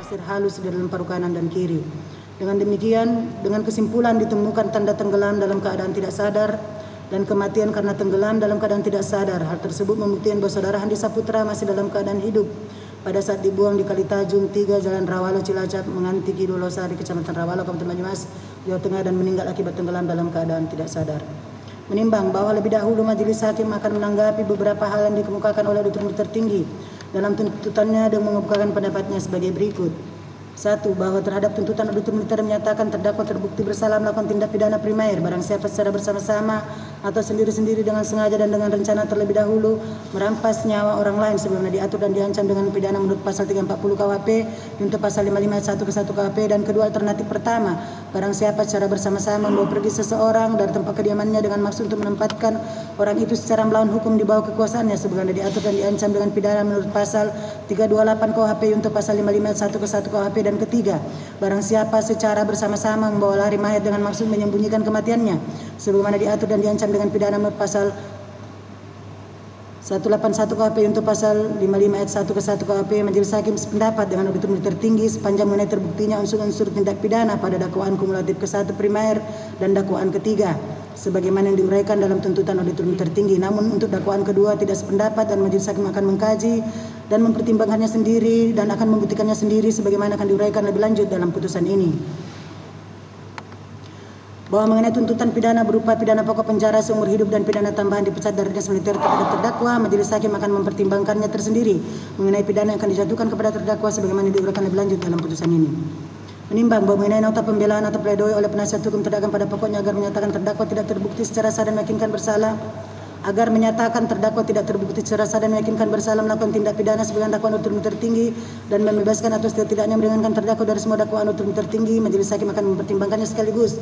pasir halus di dalam paruh kanan dan kiri. Dengan demikian, dengan kesimpulan ditemukan tanda tenggelam dalam keadaan tidak sadar dan kematian karena tenggelam dalam keadaan tidak sadar. Hal tersebut membuktikan bahwa saudara Handi Saputra masih dalam keadaan hidup pada saat dibuang di Kali Tajung 3 Jalan Rawalo Cilacap, Mengantiki Dolosari, Kecamatan Rawalo, Kabupaten Banyumas, Jawa Tengah, dan meninggal akibat tenggelam dalam keadaan tidak sadar. Menimbang bahwa lebih dahulu majelis hakim akan menanggapi beberapa hal yang dikemukakan oleh auditor tertinggi dalam tuntutannya dan mengemukakan pendapatnya sebagai berikut. 1. Bahwa terhadap tuntutan auditor militer menyatakan terdakwa terbukti bersalah melakukan tindak pidana primer barang siapa secara bersama-sama atau sendiri-sendiri dengan sengaja dan dengan rencana terlebih dahulu merampas nyawa orang lain sebagaimana diatur dan diancam dengan pidana menurut pasal 340 KUHP untuk pasal 55 ayat 1 ke 1 KUHP. Dan kedua, alternatif pertama, barang siapa secara bersama-sama membawa pergi seseorang dari tempat kediamannya dengan maksud untuk menempatkan orang itu secara melawan hukum di bawah kekuasaannya sebagaimana diatur dan diancam dengan pidana menurut pasal 328 KUHP untuk pasal 55 ayat 1 ke 1 KUHP. Dan ketiga, barang siapa secara bersama-sama membawa lari mayat dengan maksud menyembunyikan kematiannya sebagaimana diatur dan diancam dengan pidana menurut pasal 181 KUHP untuk pasal 55 ayat 1 ke 1 KUHP. Majelis hakim sependapat dengan auditor militer tertinggi sepanjang mengenai terbuktinya unsur-unsur tindak pidana pada dakwaan kumulatif ke-1 primer dan dakwaan ketiga sebagaimana yang diuraikan dalam tuntutan auditor militer tertinggi. Namun untuk dakwaan kedua tidak sependapat dan majelis hakim akan mengkaji dan mempertimbangkannya sendiri dan akan membuktikannya sendiri sebagaimana akan diuraikan lebih lanjut dalam putusan ini. Bahwa mengenai tuntutan pidana berupa pidana pokok penjara seumur hidup dan pidana tambahan dipecat dari dinas militer terhadap terdakwa, majelis hakim akan mempertimbangkannya tersendiri mengenai pidana yang akan dijatuhkan kepada terdakwa sebagaimana diuraikan lebih lanjut dalam putusan ini. Menimbang bahwa mengenai nota pembelaan atau pledoi oleh penasihat hukum terdakwa pada pokoknya agar menyatakan terdakwa tidak terbukti secara sah dan meyakinkan bersalah, agar menyatakan terdakwa tidak terbukti secara sah dan meyakinkan bersalah melakukan tindak pidana sebagai dakwaan auditor militer tertinggi dan membebaskan atau setidaknya meringankan terdakwa dari semua dakwaan auditor militer tertinggi, majelis hakim akan mempertimbangkannya sekaligus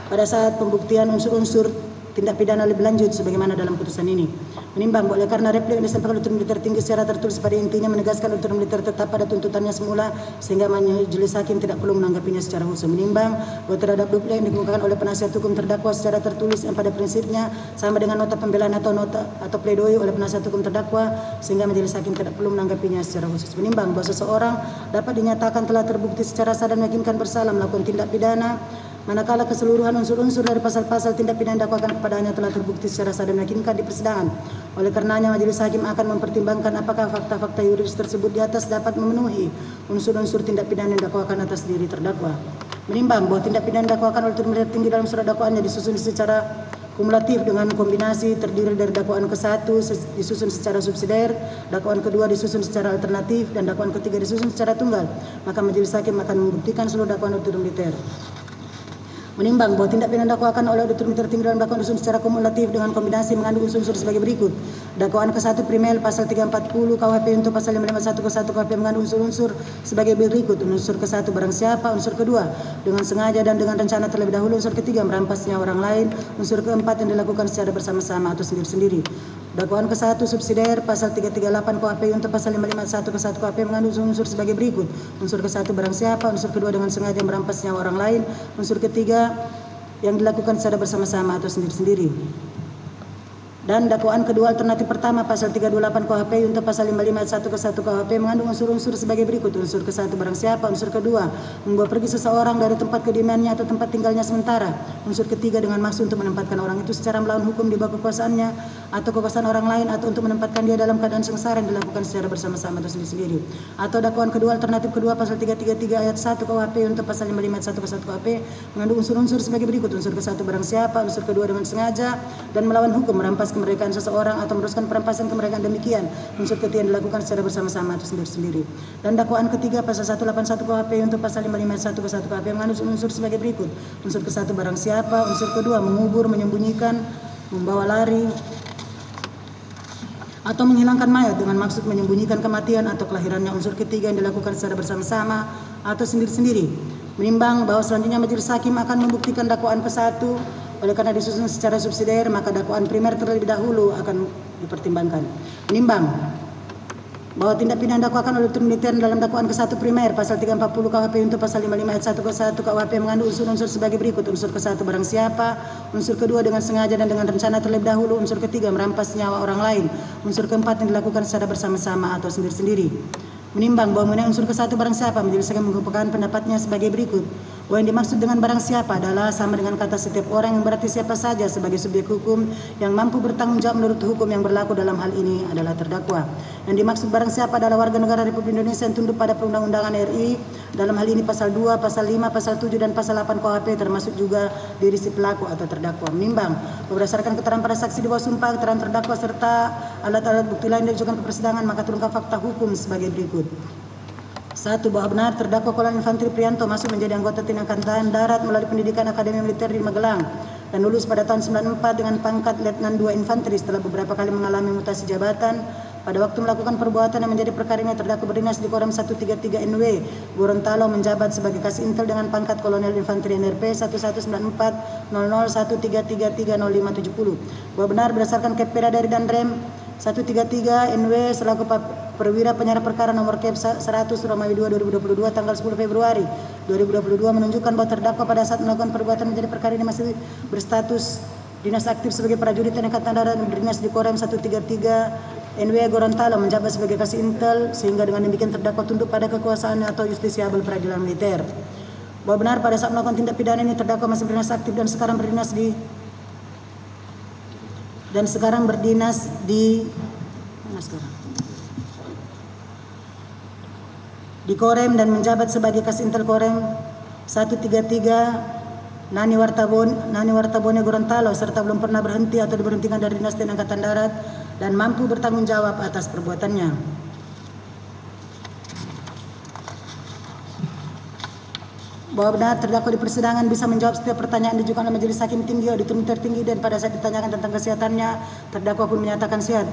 pada saat pembuktian unsur-unsur tindak pidana lebih lanjut sebagaimana dalam putusan ini. Menimbang oleh karena replik yang disampaikan auditor militer tertinggi secara tertulis pada intinya menegaskan auditor militer tetap pada tuntutannya semula sehingga majelis hakim tidak perlu menanggapinya secara khusus. Menimbang bahwa terhadap replik yang dikemukakan oleh penasihat hukum terdakwa secara tertulis yang pada prinsipnya sama dengan nota pembelaan atau pledoi oleh penasihat hukum terdakwa sehingga majelis hakim tidak perlu menanggapinya secara khusus. Menimbang bahwa seseorang dapat dinyatakan telah terbukti secara sah dan meyakinkan bersalah melakukan tindak pidana manakala keseluruhan unsur-unsur dari pasal-pasal tindak pidana yang dakwakan kepadanya telah terbukti secara sah dan meyakinkan di persidangan. Oleh karenanya majelis hakim akan mempertimbangkan apakah fakta-fakta yuridis tersebut di atas dapat memenuhi unsur-unsur tindak pidana yang dakwakan atas diri terdakwa. Menimbang bahwa tindak pidana yang dakwakan oleh auditor militer tinggi dalam surat dakwaannya disusun secara kumulatif dengan kombinasi terdiri dari dakwaan ke-1 disusun secara subsidiar, dakwaan kedua disusun secara alternatif, dan dakwaan ketiga disusun secara tunggal, maka majelis hakim akan membuktikan seluruh dakwaan auditor militer. Menimbang bahwa tindak pidana dakwakan oleh auditor militer tinggi dalam dakwaan disusun secara kumulatif dengan kombinasi mengandung unsur-unsur sebagai berikut. Dakwaan ke-1 primer pasal 340 KUHP untuk pasal 551 ke 1 KUHP mengandung unsur-unsur sebagai berikut. Unsur ke-1 barang siapa, unsur kedua dengan sengaja dan dengan rencana terlebih dahulu, unsur ketiga merampas nyawa orang lain, unsur keempat yang dilakukan secara bersama-sama atau sendiri-sendiri. Dakwaan ke-1 subsidiar pasal 338 KUHP untuk pasal 551 ke 1 KUHP mengandung unsur sebagai berikut. Unsur ke-1 barang siapa, unsur kedua dengan sengaja merampas nyawa orang lain, unsur ketiga yang dilakukan secara bersama-sama atau sendiri-sendiri. Dan dakwaan kedua alternatif pertama pasal 328 KUHP untuk pasal 55 ayat 1 ke 1 KUHP mengandung unsur-unsur sebagai berikut. Unsur ke-1 barang siapa, unsur kedua membawa pergi seseorang dari tempat kediamannya atau tempat tinggalnya sementara, unsur ketiga dengan maksud untuk menempatkan orang itu secara melawan hukum di bawah kekuasaannya atau kekuasaan orang lain atau untuk menempatkan dia dalam keadaan sengsara yang dilakukan secara bersama-sama atau sendiri-sendiri. Atau dakwaan kedua alternatif kedua pasal 333 ayat 1 KUHP untuk pasal 55 ayat 1 ke 1 KUHP mengandung unsur-unsur sebagai berikut. Unsur ke-1 barang siapa, unsur kedua dengan sengaja dan melawan hukum merampas kemerdekaan seseorang atau meneruskan perampasan kemerdekaan demikian, unsur ketiga yang dilakukan secara bersama-sama atau sendiri-sendiri. Dan dakwaan ketiga pasal 181 KUHP untuk pasal 55 ayat 1 ke 1 KUHP mengandung unsur sebagai berikut. Unsur ke-1 barang siapa, unsur kedua mengubur, menyembunyikan, membawa lari atau menghilangkan mayat dengan maksud menyembunyikan kematian atau kelahirannya, unsur ketiga yang dilakukan secara bersama-sama atau sendiri-sendiri. Menimbang bahwa selanjutnya majelis hakim akan membuktikan dakwaan ke-1 oleh karena disusun secara subsidiar, maka dakwaan primer terlebih dahulu akan dipertimbangkan. Menimbang bahwa tindak pidana dakwakan oleh auditor militer dalam dakwaan ke-1 primer pasal 340 KUHP untuk pasal 55 ayat 1 ke 1 KUHP mengandung unsur-unsur sebagai berikut. Unsur ke-1 barang siapa, unsur kedua dengan sengaja dan dengan rencana terlebih dahulu, unsur ketiga merampas nyawa orang lain, unsur keempat yang dilakukan secara bersama-sama atau sendiri-sendiri. Menimbang bahwa mengenai unsur ke-1 barang siapa, majelis hakim mengemukakan pendapatnya sebagai berikut. Bahwa yang dimaksud dengan barang siapa adalah sama dengan kata setiap orang, yang berarti siapa saja sebagai subjek hukum yang mampu bertanggung jawab menurut hukum yang berlaku dalam hal ini adalah terdakwa. Yang dimaksud barang siapa adalah warga negara Republik Indonesia yang tunduk pada perundang-undangan RI, dalam hal ini pasal 2, pasal 5, pasal 7 dan pasal 8 KUHP, termasuk juga diri si pelaku atau terdakwa. Menimbang berdasarkan keterangan para saksi di bawah sumpah, keterangan terdakwa serta alat-alat bukti lain diajukan ke persidangan, maka terungkap fakta hukum sebagai berikut. 1. Bahwa benar terdakwa Kolonel Infantri Prianto masuk menjadi anggota TNI Angkatan Darat melalui pendidikan Akademi Militer di Magelang dan lulus pada tahun 94 dengan pangkat Letnan 2 Infanteri. Setelah beberapa kali mengalami mutasi jabatan, pada waktu melakukan perbuatan yang menjadi perkara ini, terdakwa berdinas di Korem 133 NW Gorontalo menjabat sebagai Kasih Intel dengan pangkat Kolonel Infanteri NRP 1194 0013330570. Bahwa benar berdasarkan Kepeda dari Danrem 133 NW selaku perwira penyerah perkara nomor Kep 100 Romawi 2 2022 tanggal 10 Februari 2022 menunjukkan bahwa terdakwa pada saat melakukan perbuatan menjadi perkara ini masih berstatus dinas aktif sebagai prajurit TNI Angkatan Darat dan berdinas di Korem 133 NW Gorontalo menjabat sebagai Kasih Intel, sehingga dengan demikian terdakwa tunduk pada kekuasaan atau justisiabel peradilan militer. Bahwa benar pada saat melakukan tindak pidana ini terdakwa masih berdinas aktif dan sekarang berdinas di mana sekarang? Di Korem dan menjabat sebagai Kasih Intel Korem 133 Nani Wartabone Gorontalo serta belum pernah berhenti atau diberhentikan dari dinas TNI Angkatan Darat dan mampu bertanggung jawab atas perbuatannya. Bahwa benar terdakwa di persidangan bisa menjawab setiap pertanyaan diajukan oleh majelis hakim tinggi, auditor tertinggi, dan pada saat ditanyakan tentang kesehatannya, terdakwa pun menyatakan sehat.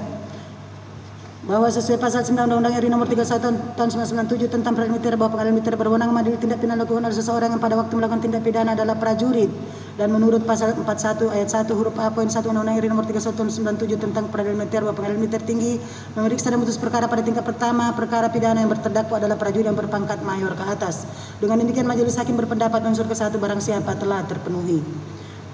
Bahwa sesuai pasal 9 Undang-Undang RI nomor 31 tahun 1997 tentang peradilan militer, bahwa pengadilan militer berwenang mengadili tindak pidana dilakukan oleh seseorang yang pada waktu melakukan tindak pidana adalah prajurit, dan menurut pasal 41 ayat 1 huruf A poin 1 Undang-Undang RI nomor 31 tahun 1997 tentang peradilan militer, bahwa pengadilan militer tinggi memeriksa dan memutus perkara pada tingkat pertama perkara pidana yang terdakwa adalah prajurit yang berpangkat mayor ke atas. Dengan demikian majelis hakim berpendapat unsur ke-1 barang siapa telah terpenuhi.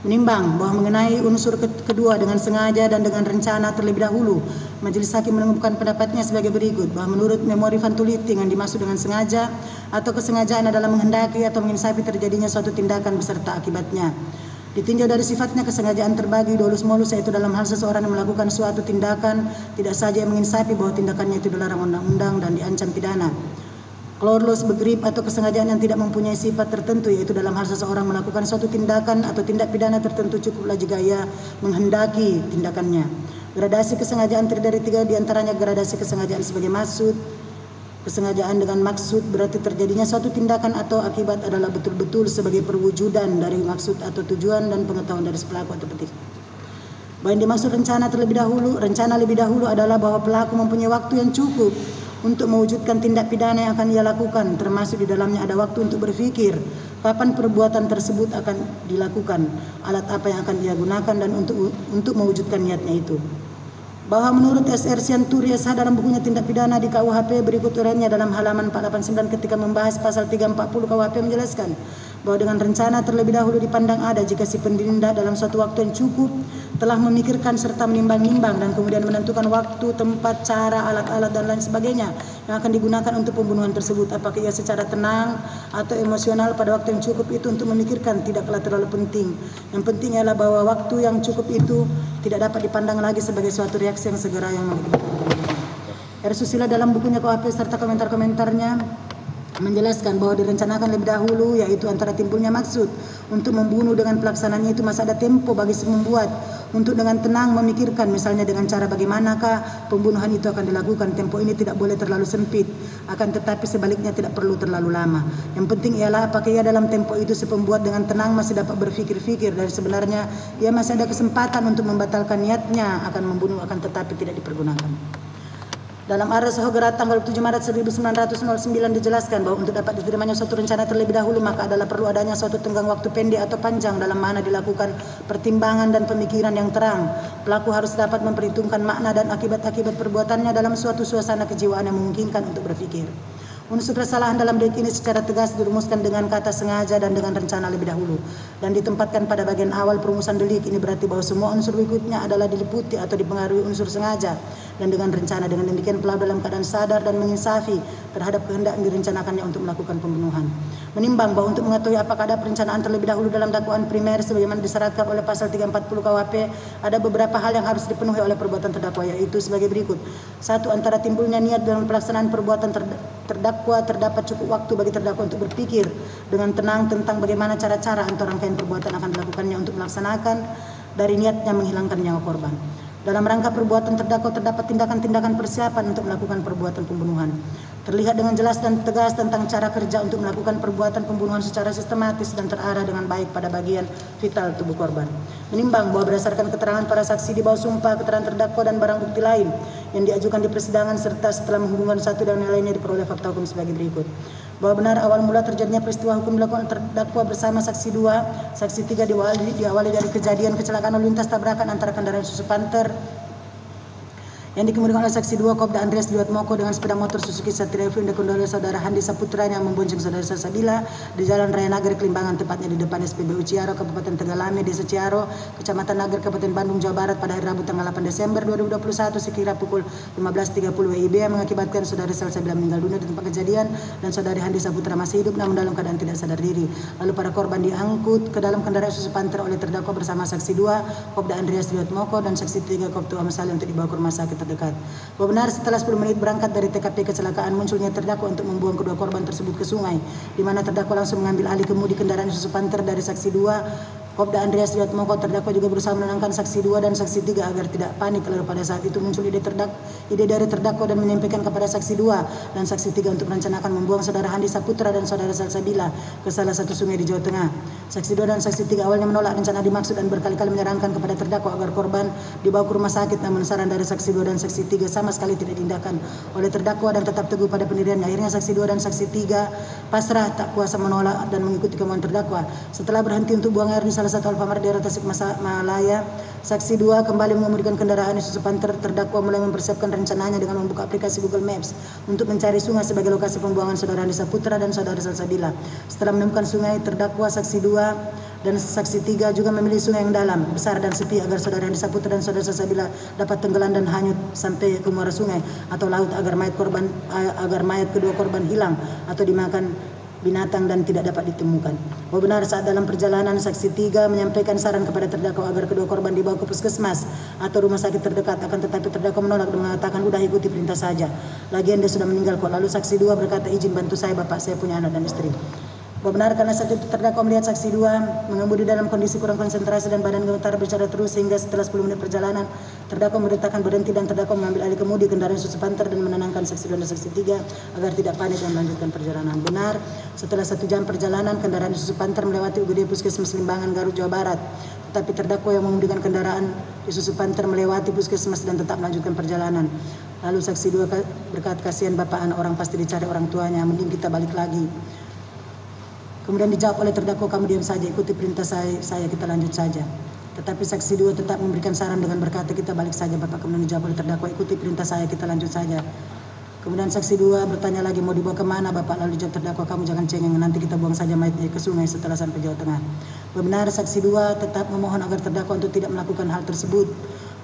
Menimbang bahwa mengenai unsur kedua dengan sengaja dan dengan rencana terlebih dahulu, majelis hakim mengemukakan pendapatnya sebagai berikut. Bahwa menurut memori Vantuliting yang dimaksud dengan sengaja atau kesengajaan adalah menghendaki atau menginsafi terjadinya suatu tindakan beserta akibatnya. Ditinjau dari sifatnya, kesengajaan terbagi dolus-molus, yaitu dalam hal seseorang yang melakukan suatu tindakan tidak saja menginsafi bahwa tindakannya itu dilarang undang-undang dan diancam pidana. Clause begrip atau kesengajaan yang tidak mempunyai sifat tertentu, yaitu dalam hal seseorang melakukan suatu tindakan atau tindak pidana tertentu cukuplah jika ia menghendaki tindakannya. Gradasi kesengajaan terdiri dari 3 diantaranya. Gradasi kesengajaan sebagai maksud. Kesengajaan dengan maksud berarti terjadinya suatu tindakan atau akibat adalah betul-betul sebagai perwujudan dari maksud atau tujuan dan pengetahuan dari si pelaku atau petik. Bahwa yang dimaksud rencana lebih dahulu adalah bahwa pelaku mempunyai waktu yang cukup untuk mewujudkan tindak pidana yang akan ia lakukan, termasuk di dalamnya ada waktu untuk berpikir kapan perbuatan tersebut akan dilakukan, alat apa yang akan ia gunakan, dan untuk mewujudkan niatnya itu. Bahwa menurut SR Sianturi SH dalam bukunya tindak pidana di KUHP berikut uraiannya dalam halaman 489 ketika membahas pasal 340 KUHP menjelaskan bahwa dengan rencana terlebih dahulu dipandang ada jika si penindak dalam suatu waktu yang cukup telah memikirkan serta menimbang-nimbang dan kemudian menentukan waktu, tempat, cara, alat-alat dan lain sebagainya yang akan digunakan untuk pembunuhan tersebut. Apakah ia secara tenang atau emosional pada waktu yang cukup itu untuk memikirkan tidaklah terlalu penting. Yang penting ialah bahwa waktu yang cukup itu tidak dapat dipandang lagi sebagai suatu reaksi yang segera yang mengakibatkan. R. Susila dalam bukunya KUHP serta komentar-komentarnya menjelaskan bahwa direncanakan lebih dahulu, yaitu antara timbulnya maksud untuk membunuh dengan pelaksanaannya itu masih ada tempo bagi si membuat untuk dengan tenang memikirkan misalnya dengan cara bagaimanakah pembunuhan itu akan dilakukan. Tempo ini tidak boleh terlalu sempit, akan tetapi sebaliknya tidak perlu terlalu lama. Yang penting ialah apakah ia dalam tempo itu si pembuat dengan tenang masih dapat berpikir-pikir dan sebenarnya ia masih ada kesempatan untuk membatalkan niatnya akan membunuh, akan tetapi tidak dipergunakan. Dalam Ares Hogerat tanggal 7 Maret 1909 dijelaskan bahwa untuk dapat diterimanya suatu rencana terlebih dahulu maka adalah perlu adanya suatu tenggang waktu pendek atau panjang dalam mana dilakukan pertimbangan dan pemikiran yang terang. Pelaku harus dapat memperhitungkan makna dan akibat-akibat perbuatannya dalam suatu suasana kejiwaan yang memungkinkan untuk berpikir. Unsur kesalahan dalam delik ini secara tegas dirumuskan dengan kata sengaja dan dengan rencana lebih dahulu dan ditempatkan pada bagian awal perumusan delik. Ini berarti bahwa semua unsur berikutnya adalah diliputi atau dipengaruhi unsur sengaja dan dengan rencana. Dengan demikian pelaku dalam keadaan sadar dan menginsafi terhadap kehendak yang direncanakannya untuk melakukan pembunuhan. Menimbang bahwa untuk mengetahui apakah ada perencanaan terlebih dahulu dalam dakwaan primer sebagaimana disyaratkan oleh pasal 340 KUHP, ada beberapa hal yang harus dipenuhi oleh perbuatan terdakwa, yaitu sebagai berikut. 1. Antara timbulnya niat dalam pelaksanaan perbuatan terdakwa terdapat cukup waktu bagi terdakwa untuk berpikir dengan tenang tentang bagaimana cara-cara atau rangkaian perbuatan akan dilakukannya untuk melaksanakan dari niatnya menghilangkan nyawa korban. Dalam rangka perbuatan terdakwa terdapat tindakan-tindakan persiapan untuk melakukan perbuatan pembunuhan. Terlihat dengan jelas dan tegas tentang cara kerja untuk melakukan perbuatan pembunuhan secara sistematis dan terarah dengan baik pada bagian vital tubuh korban. Menimbang bahwa berdasarkan keterangan para saksi di bawah sumpah, keterangan terdakwa dan barang bukti lain yang diajukan di persidangan serta setelah menghubungkan satu dan lainnya diperoleh fakta hukum sebagai berikut. Bahwa benar awal mula terjadinya peristiwa hukum dilakukan terdakwa bersama saksi 2, saksi 3 diawali dari kejadian kecelakaan lalu lintas tabrakan antara kendaraan Isuzu Panther yang dikemudikan oleh saksi 2 Kopda Andreas Dwiatmoko dengan sepeda motor Suzuki Satria Vinda oleh saudara Handi Saputra yang membonceng saudara Salsabila di Jalan Raya Nagar Kelimbangan, tepatnya di depan SPBU Ciaro, Kabupaten Tegalame, Desa Ciaro, Kecamatan Nagar, Kabupaten Bandung, Jawa Barat pada hari Rabu tanggal 8 Desember 2021 sekira pukul 15.30 WIB yang mengakibatkan saudara Salsabila meninggal dunia di tempat kejadian dan saudari Handi Saputra masih hidup namun dalam keadaan tidak sadar diri. Lalu para korban diangkut ke dalam kendaraan Isuzu Panther oleh terdakwa bersama saksi 2 Kopda Andreas Dwiatmoko dan saksi 3 Koptu Amsali untuk dibawa ke rumah sakit terdekat. Bahwa benar setelah 10 menit berangkat dari TKP kecelakaan munculnya terdakwa untuk membuang kedua korban tersebut ke sungai, di mana terdakwa langsung mengambil alih kemudi kendaraan Isuzu Panther dari saksi 2 Kopda Andreas Dwiatmoko. Terdakwa juga berusaha menenangkan saksi 2 dan saksi 3 agar tidak panik. Lalu pada saat itu muncul ide dari terdakwa dan menyampaikan kepada saksi 2 dan saksi 3 untuk merencanakan membuang saudara Handi Saputra dan saudara Salsabila ke salah satu sungai di Jawa Tengah. Saksi 2 dan saksi 3 awalnya menolak rencana dimaksud dan berkali-kali menyarankan kepada terdakwa agar korban dibawa ke rumah sakit, namun saran dari saksi 2 dan saksi 3 sama sekali tidak diindahkan oleh terdakwa dan tetap teguh pada pendiriannya. Akhirnya saksi 2 dan saksi 3 pasrah tak kuasa menolak dan mengikuti kemauan terdakwa. Setelah berhenti untuk buang air di salah satu Alfamart daerah Tasikmalaya, saksi 2 kembali mengemudikan kendaraan Isuzu Panther. Terdakwa mulai mempersiapkan rencananya dengan membuka aplikasi Google Maps untuk mencari sungai sebagai lokasi pembuangan saudara Handi Saputra dan saudara Salsabila. Setelah menemukan sungai, terdakwa saksi 2 dan saksi 3 juga memilih sungai yang dalam, besar dan sepi agar saudara Handi Saputra dan saudara Salsabila dapat tenggelam dan hanyut sampai ke muara sungai atau laut agar mayat kedua korban hilang atau dimakan binatang dan tidak dapat ditemukan. Bahwa benar saat dalam perjalanan saksi 3 menyampaikan saran kepada terdakwa agar kedua korban dibawa ke puskesmas atau rumah sakit terdekat, akan tetapi terdakwa menolak dan mengatakan udah ikuti perintah saja. Lagian dia sudah meninggal kok. Lalu saksi 2 berkata izin bantu saya bapak, saya punya anak dan istri. Bahwa benar karena saat itu terdakwa melihat saksi 2 mengemudi dalam kondisi kurang konsentrasi dan badan gemetar berbicara terus sehingga setelah 10 menit perjalanan terdakwa memerintahkan berhenti dan terdakwa mengambil alih kemudi kendaraan Isuzu Panther dan menenangkan saksi 2 dan saksi 3 agar tidak panik dan melanjutkan perjalanan. Benar setelah 1 jam perjalanan kendaraan Isuzu Panther melewati UGD Puskesmas Limbangan, Garut, Jawa Barat. Tetapi terdakwa yang mengemudikan kendaraan Isuzu Panther melewati puskesmas dan tetap melanjutkan perjalanan. Lalu saksi 2 berkata kasihan bapak, anak orang pasti dicari orang tuanya, mending kita balik lagi. Kemudian dijawab oleh terdakwa, kamu diam saja, ikuti perintah saya kita lanjut saja. Tetapi saksi 2 tetap memberikan saran dengan berkata kita balik saja bapak. Kemudian dijawab oleh terdakwa, ikuti perintah saya kita lanjut saja. Kemudian saksi 2 bertanya lagi, mau dibawa kemana bapak? Lalu dijawab terdakwa, kamu jangan cengeng, nanti kita buang saja mayatnya ke sungai setelah sampai Jawa Tengah. Benar saksi 2 tetap memohon agar terdakwa untuk tidak melakukan hal tersebut,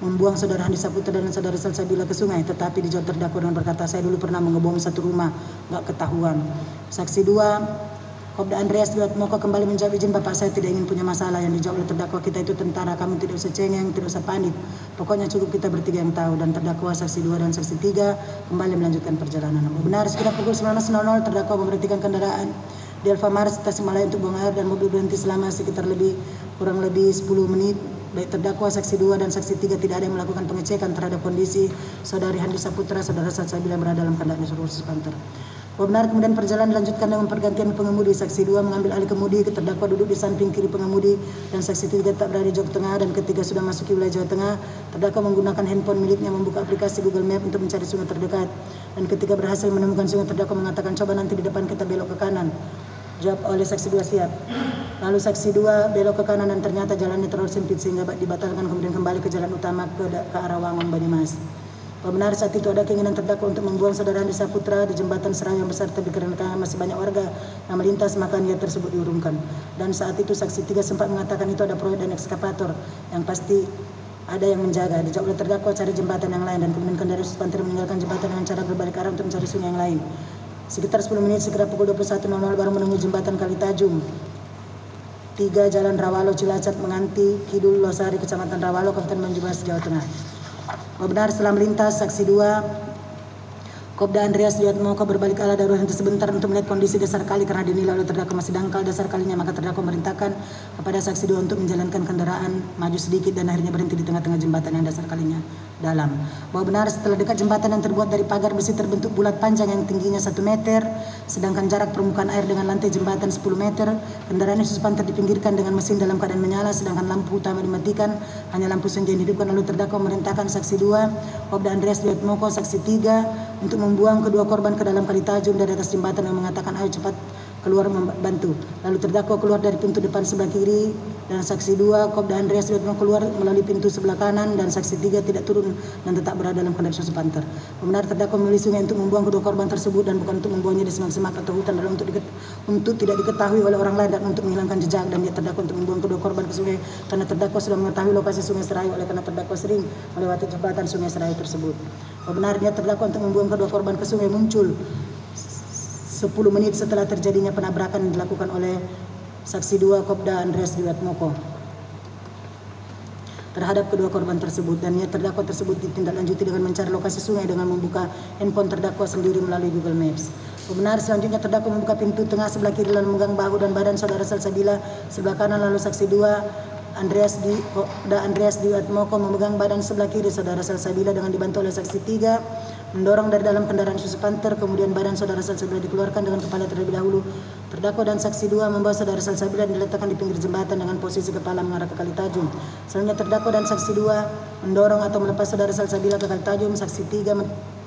membuang saudara Handi Saputra dan saudara Salsabila ke sungai. Tetapi dijawab terdakwa dengan berkata, saya dulu pernah mengebom satu rumah, nggak ketahuan. Saksi 2 Kopda Andreas Dwiatmoko kembali menjawab, izin bapak, saya tidak ingin punya masalah. Yang dijawab oleh terdakwa, kita itu tentara, kamu tidak usah cengeng, tidak usah panik, pokoknya cukup kita bertiga yang tahu. Dan terdakwa saksi 2 dan saksi 3 kembali melanjutkan perjalanan. Benar sekitar pukul 19.00 terdakwa memberhentikan kendaraan di Alfamart Tasikmalaya untuk buang air dan mobil berhenti selama sekitar kurang lebih 10 menit. Baik terdakwa saksi 2 dan saksi 3 tidak ada yang melakukan pengecekan terhadap kondisi saudari Handi Saputra, saudara Salsabila yang berada dalam kendaraan Isuzu Panther. Benar kemudian perjalanan dilanjutkan dengan pergantian pengemudi. Saksi 2 mengambil alih kemudi, terdakwa duduk di samping kiri pengemudi dan saksi 3 tetap berada di jok tengah. Dan ketika sudah masuki wilayah Jawa Tengah, terdakwa menggunakan handphone miliknya membuka aplikasi Google Map untuk mencari sungai terdekat. Dan ketika berhasil menemukan sungai, terdakwa mengatakan coba nanti di depan kita belok ke kanan. Jawab oleh saksi 2 siap. Lalu saksi 2 belok ke kanan dan ternyata jalannya terlalu sempit sehingga dibatalkan, kemudian kembali ke jalan utama ke arah Wangon Banyumas. Bahwa benar saat itu ada keinginan terdakwa untuk membuang saudara Andi Saputra di jembatan Serai yang besar, tapi karena masih banyak warga yang melintas maka niat tersebut diurungkan. Dan saat itu saksi 3 sempat mengatakan itu ada proyek dan ekskavator yang pasti ada yang menjaga. Dijawab oleh terdakwa cari jembatan yang lain, dan kemudian kendaraan Supanter meninggalkan jembatan dengan cara berbalik arah untuk mencari sungai yang lain. Sekitar 10 menit segera pukul 21.00 baru menemui jembatan Kalitajung 3 Jalan Rawalo Cilacap Menganti Kidul Losari Kecamatan Rawalo Kabupaten Banyumas Jawa Tengah. Benar setelah melintas saksi 2 Kopda Andreas Diatmoko berbalik arah darurat sebentar untuk melihat kondisi dasar kali karena dinilai oleh terdakwa masih dangkal dasar kalinya, maka terdakwa memerintahkan kepada saksi 2 untuk menjalankan kendaraan maju sedikit dan akhirnya berhenti di tengah-tengah jembatan yang dasar kalinya dalam. Bahwa benar setelah dekat jembatan yang terbuat dari pagar besi terbentuk bulat panjang yang tingginya 1 meter, sedangkan jarak permukaan air dengan lantai jembatan 10 meter, kendaraan Supanter dipinggirkan dengan mesin dalam keadaan menyala, sedangkan lampu utama dimatikan, hanya lampu senja yang dihidupkan. Lalu terdakwa memerintahkan saksi 2 Kopda Andreas Diatmoko saksi 3 untuk membuang kedua korban ke dalam Kalitajung dari atas jembatan dan mengatakan ayo cepat keluar membantu. Lalu terdakwa keluar dari pintu depan sebelah kiri dan saksi 2 Kopda Andreas Diatmoko keluar melalui pintu sebelah kanan dan saksi 3 tidak turun dan tetap berada dalam kendaraan Supanter. Benar terdakwa memilih sungai untuk membuang kedua korban tersebut dan bukan untuk membuangnya di semak-semak atau hutan dalam untuk tidak diketahui oleh orang lain dan untuk menghilangkan jejak, dan dia terdakwa untuk membuang kedua korban ke sungai karena terdakwa sudah mengetahui lokasi Sungai Serai oleh karena terdakwa sering melewati jembatan Sungai Serai tersebut. Benarnya terdakwa untuk membuang kedua korban ke sungai muncul 10 menit setelah terjadinya penabrakan yang dilakukan oleh saksi 2 Kopda Andreas Diatmoko terhadap kedua korban tersebut, dan niat terdakwa tersebut ditindaklanjuti dengan mencari lokasi sungai dengan membuka handphone terdakwa sendiri melalui Google Maps. Benar selanjutnya terdakwa membuka pintu tengah sebelah kiri lalu memegang bahu dan badan saudara Salsabila sebelah kanan, lalu saksi 2 Andreas Diatmoko memegang badan sebelah kiri saudara Salsabila dengan dibantu oleh saksi 3 mendorong dari dalam kendaraan Supanter, kemudian badan saudara Salsabila dikeluarkan dengan kepala terlebih dahulu. Terdakwa dan saksi 2 membawa saudara Salsabila dan diletakkan di pinggir jembatan dengan posisi kepala mengarah ke Kalitajung. Selanjutnya terdakwa dan saksi 2 mendorong atau melepas saudara Salsabila ke Kalitajung. Saksi 3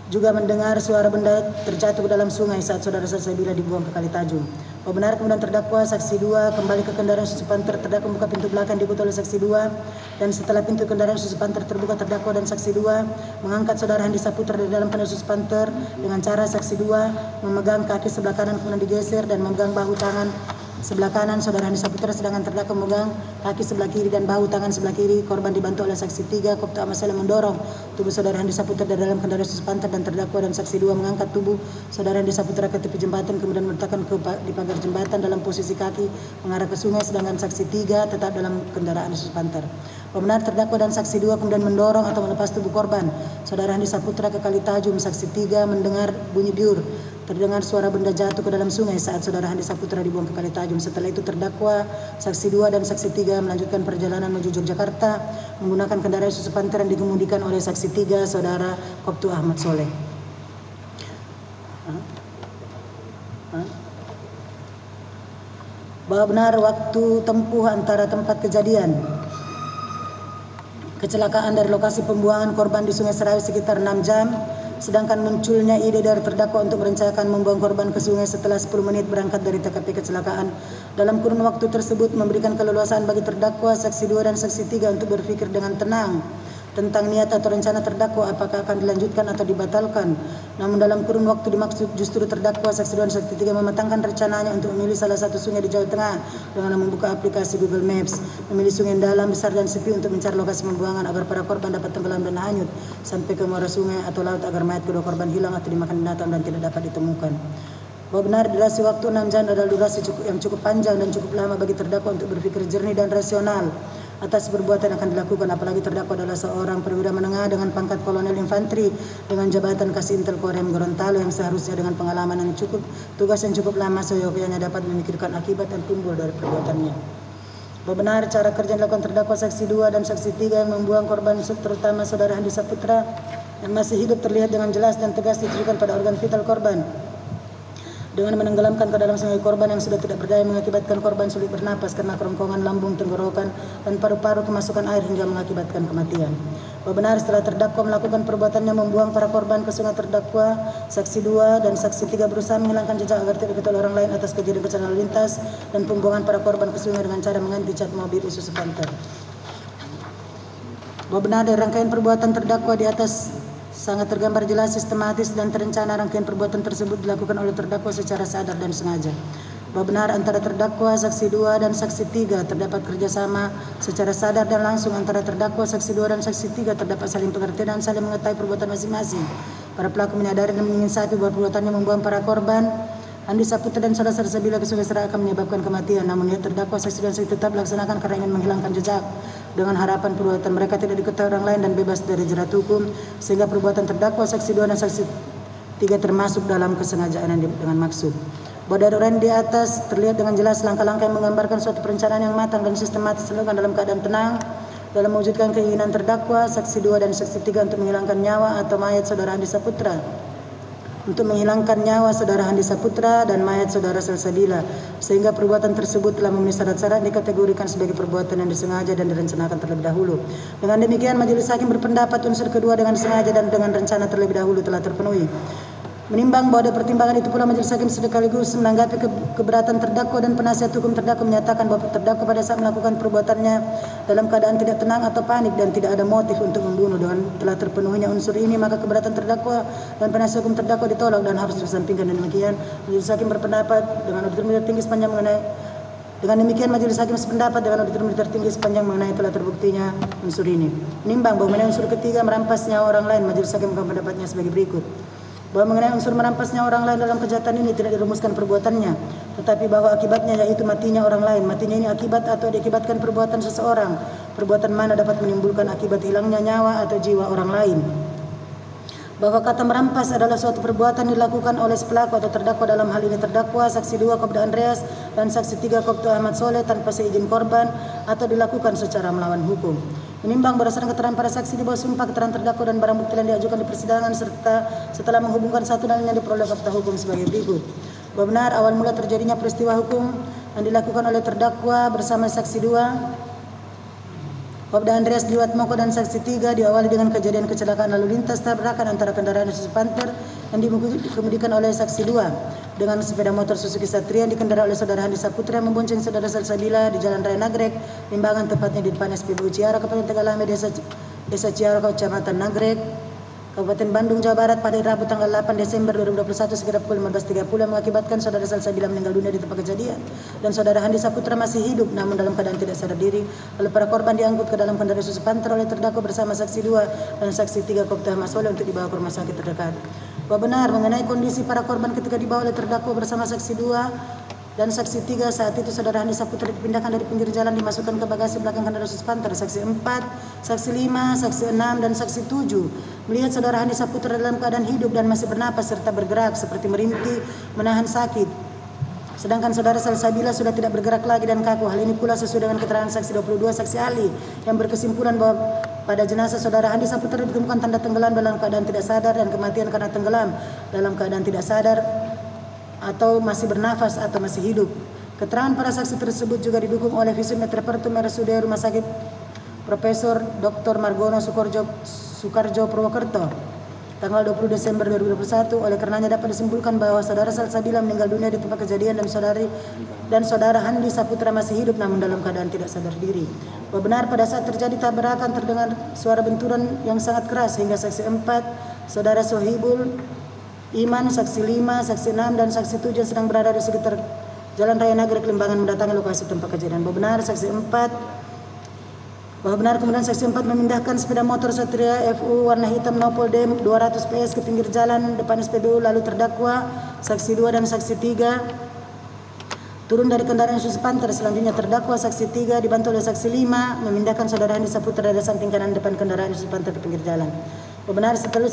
juga mendengar suara benda terjatuh ke dalam sungai saat saudara Salsabila dibuang ke Kalitajung. Benar kemudian terdakwa saksi 2 kembali ke kendaraan Supanter. Terdakwa membuka pintu belakang dibuka oleh saksi 2 dan setelah pintu kendaraan Supanter terbuka, terdakwa dan saksi 2 mengangkat saudara Andi Saputra dari dalam kendaraan Supanter dengan cara saksi 2 memegang kaki sebelah kanan kemudian digeser dan memegang bahu tangan sebelah kanan saudara Andi Saputra, sedangkan terdakwa memegang kaki sebelah kiri dan bahu tangan sebelah kiri. Korban dibantu oleh saksi 3 Kopda Ahmad Salim mendorong tubuh saudara Andi Saputra dari dalam kendaraan Supanter, dan terdakwa dan saksi 2 mengangkat tubuh saudara Andi Saputra ke tepi jembatan kemudian meletakkan di pagar jembatan dalam posisi kaki mengarah ke sungai, sedangkan saksi 3 tetap dalam kendaraan Supanter. Benar terdakwa dan saksi 2 kemudian mendorong atau melepas tubuh korban saudara Andi Saputra ke Kalitajung. Saksi 3 mendengar bunyi biur, terdengar suara benda jatuh ke dalam sungai saat saudara Andi Saputra dibuang ke Kalitajung. Setelah itu terdakwa, saksi 2 dan saksi 3 melanjutkan perjalanan menuju Yogyakarta menggunakan kendaraan Supanter yang dikemudikan oleh saksi 3 saudara Koptu Ahmad Soleh. Bahwa benar waktu tempuh antara tempat kejadian kecelakaan dari lokasi pembuangan korban di Sungai Serai sekitar 6 jam, sedangkan munculnya ide dari terdakwa untuk merencanakan membuang korban ke sungai setelah 10 menit berangkat dari TKP kecelakaan. Dalam kurun waktu tersebut memberikan keleluasaan bagi terdakwa, saksi 2 dan saksi 3 untuk berpikir dengan tenang tentang niat atau rencana terdakwa apakah akan dilanjutkan atau dibatalkan. Namun dalam kurun waktu dimaksud justru terdakwa, saksi 2 dan saksi 3 mematangkan rencananya untuk memilih salah satu sungai di Jawa Tengah dengan membuka aplikasi Google Maps, memilih sungai yang dalam, besar dan sepi untuk mencari lokasi pembuangan agar para korban dapat tenggelam dan hanyut sampai ke muara sungai atau laut agar mayat kedua korban hilang atau dimakan binatang dan tidak dapat ditemukan. Bahwa benar durasi waktu 6 jam adalah durasi yang cukup panjang dan cukup lama bagi terdakwa untuk berpikir jernih dan rasional atas perbuatan yang akan dilakukan, apalagi terdakwa adalah seorang perwira menengah dengan pangkat kolonel infanteri dengan jabatan Kasih Intel Korem Gorontalo yang seharusnya dengan pengalaman yang cukup, tugas yang cukup lama, seyogyanya dapat memikirkan akibat yang timbul dari perbuatannya. Benar cara kerja yang dilakukan terdakwa saksi 2 dan saksi 3 yang membuang korban terutama saudara Andi Saputra yang masih hidup terlihat dengan jelas dan tegas ditujukan pada organ vital korban dengan menenggelamkan ke dalam sungai korban yang sudah tidak berdaya, mengakibatkan korban sulit bernapas karena kerongkongan lambung, tenggorokan, dan paru-paru kemasukan air hingga mengakibatkan kematian. Benar setelah terdakwa melakukan perbuatannya membuang para korban ke sungai, terdakwa, saksi 2 dan saksi 3 berusaha menghilangkan jejak agar tidak diketahui orang lain atas kejadian kecelakaan lalu lintas dan pembuangan para korban ke sungai dengan cara mengganti cat mobil Isuzu Panther. Bahwa benar dari rangkaian perbuatan terdakwa di atas sangat tergambar jelas, sistematis dan terencana rangkaian perbuatan tersebut dilakukan oleh terdakwa secara sadar dan sengaja. Bahwa benar antara terdakwa, saksi 2 dan saksi 3 terdapat kerjasama secara sadar dan langsung antara terdakwa, saksi 2 dan saksi 3 terdapat saling pengertian dan saling mengetahui perbuatan masing-masing. Para pelaku menyadari dan menginsafi bahwa perbuatannya membuang para korban Andi Saputra dan saudara Salsabila ke Sungai Serak akan menyebabkan kematian. Namun niat terdakwa, saksi dan saksi tetap dilaksanakan karena ingin menghilangkan jejak dengan harapan perbuatan mereka tidak diketahui orang lain dan bebas dari jerat hukum, sehingga perbuatan terdakwa, saksi 2 dan saksi 3 termasuk dalam kesengajaan dengan maksud. Bahwa dari uraian di atas terlihat dengan jelas langkah-langkah yang menggambarkan suatu perencanaan yang matang dan sistematis dilakukan dalam keadaan tenang dalam mewujudkan keinginan terdakwa, saksi 2 dan saksi 3 untuk menghilangkan nyawa atau mayat saudara Andi Saputra, untuk menghilangkan nyawa saudara Andi Saputra dan mayat saudara Salsabila, sehingga perbuatan tersebut telah memenuhi syarat-syarat dikategorikan sebagai perbuatan yang disengaja dan direncanakan terlebih dahulu. Dengan demikian, majelis hakim berpendapat unsur kedua dengan sengaja dan dengan rencana terlebih dahulu telah terpenuhi. Menimbang bahwa ada pertimbangan itu pula, majelis hakim sekaligus menanggapi keberatan terdakwa dan penasihat hukum terdakwa menyatakan bahwa terdakwa pada saat melakukan perbuatannya dalam keadaan tidak tenang atau panik dan tidak ada motif untuk membunuh. Dengan telah terpenuhinya unsur ini, maka keberatan terdakwa dan penasihat hukum terdakwa ditolak dan harus disampingkan. Dan demikian majelis hakim berpendapat dengan auditor militer tinggi sepanjang mengenai majelis hakim sependapat dengan auditor militer tinggi sepanjang mengenai telah terbuktinya unsur ini. Menimbang bahwa mengenai unsur ketiga merampas nyawa orang lain, majelis hakim berpendapatnya sebagai berikut. Bahwa mengenai unsur merampasnya orang lain dalam kejahatan ini tidak dirumuskan perbuatannya, tetapi bahwa akibatnya yaitu matinya orang lain. Matinya ini akibat atau diakibatkan perbuatan seseorang. Perbuatan mana dapat menimbulkan akibat hilangnya nyawa atau jiwa orang lain. Bahwa kata merampas adalah suatu perbuatan dilakukan oleh pelaku atau terdakwa, dalam hal ini terdakwa, saksi 2 Kopda Andreas dan saksi 3 Kopda Ahmad Soleh tanpa seizin korban atau dilakukan secara melawan hukum. Menimbang berdasarkan keterangan para saksi di bawah sumpah, keterangan terdakwa dan barang bukti yang diajukan di persidangan serta setelah menghubungkan satu dan lainnya diperoleh fakta hukum sebagai berikut. Bahwa benar awal mula terjadinya peristiwa hukum yang dilakukan oleh terdakwa bersama saksi 2 Kopda Andreas Liwat Moko dan saksi 3 diawali dengan kejadian kecelakaan lalu lintas tabrakan antara kendaraan Isuzu Panther yang dikemudikan oleh saksi 2 dengan sepeda motor Suzuki Satria yang dikendarai oleh saudara Andi Saputra yang membonceng saudara Salsabila di Jalan Raya Nagrek, Limbangan, tepatnya di depan SPBU Ciara, Kabupaten Tegalame, Desa Ciara, Kecamatan Nagrek, Kabupaten Bandung, Jawa Barat pada Rabu tanggal 8 Desember 2021 sekitar pukul 15.30 yang mengakibatkan saudara Salsabila meninggal dunia di tempat kejadian dan saudara Andi Saputra masih hidup namun dalam keadaan tidak sadar diri. Lalu para korban diangkut ke dalam kendaraan Isuzu Panther oleh terdakwa bersama saksi 2 dan saksi 3 Kopda Ahmad Soleh untuk dibawa ke rumah sakit terdekat. Bahwa benar mengenai kondisi para korban ketika dibawa oleh terdakwa bersama saksi 2 dan saksi 3 saat itu saudara Andi Saputra dipindahkan dari pinggir jalan dimasukkan ke bagasi belakang kendaraan Isuzu Panther. Saksi 4, saksi 5, saksi 6 dan saksi 7 melihat saudara Andi Saputra dalam keadaan hidup dan masih bernapas serta bergerak seperti merintih menahan sakit. Sedangkan saudara Salsabila sudah tidak bergerak lagi dan kaku. Hal ini pula sesuai dengan keterangan saksi 22 saksi ahli yang berkesimpulan bahwa pada jenazah saudara Andi Saputra ditemukan tanda tenggelam dalam keadaan tidak sadar dan kematian karena tenggelam dalam keadaan tidak sadar atau masih bernafas atau masih hidup. Keterangan para saksi tersebut juga didukung oleh visum et repertum RSUD Rumah Sakit Profesor Dr. Margono Soekarjo Purwokerto tanggal 20 Desember 2021. Oleh karenanya dapat disimpulkan bahwa saudara Salsabila meninggal dunia di tempat kejadian dan saudara Andi Saputra masih hidup namun dalam keadaan tidak sadar diri. Bahwa benar pada saat terjadi tabrakan terdengar suara benturan yang sangat keras hingga saksi 4 saudara Sohibul Iman, saksi 5, saksi 6 dan saksi 7 yang sedang berada di sekitar Jalan Raya Nagrek, Limbangan mendatangi lokasi tempat kejadian. Bahwa benar kemudian saksi 4 memindahkan sepeda motor Satria FU warna hitam Nopol D 200 PS ke pinggir jalan depan SPBU. Lalu terdakwa, saksi 2 dan saksi 3 turun dari kendaraan Isuzu Panther. Selanjutnya terdakwa, saksi 3 dibantu oleh saksi 5 memindahkan saudara Andi Saputra dari samping kanan depan kendaraan Isuzu Panther ke pinggir jalan. Bahwa benar setelah